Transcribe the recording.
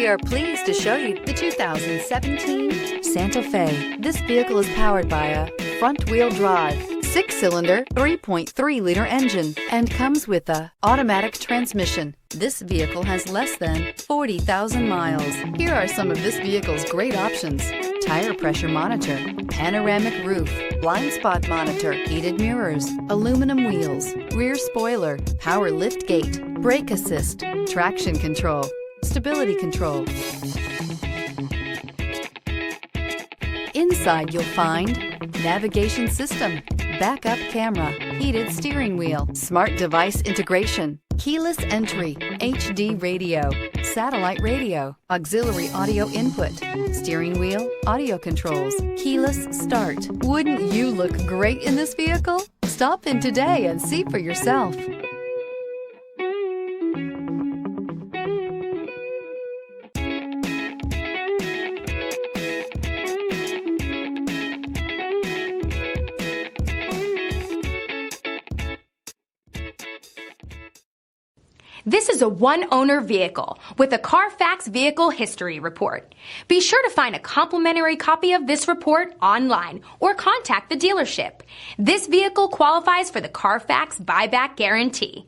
We are pleased to show you the 2017 Santa Fe. This vehicle is powered by a front-wheel drive, 6-cylinder, 3.3-liter engine, and comes with a automatic transmission. This vehicle has less than 40,000 miles. Here are some of this vehicle's great options: tire pressure monitor, panoramic roof, blind spot monitor, heated mirrors, aluminum wheels, rear spoiler, power liftgate, brake assist, traction control, stability control. Inside you'll find navigation system, backup camera, heated steering wheel, smart device integration, keyless entry, HD radio, satellite radio, auxiliary audio input, steering wheel audio controls, keyless start. Wouldn't you look great in this vehicle? Stop in today and see for yourself. This is a one-owner vehicle with a Carfax Vehicle History Report. Be sure to find a complimentary copy of this report online or contact the dealership. This vehicle qualifies for the Carfax Buyback Guarantee.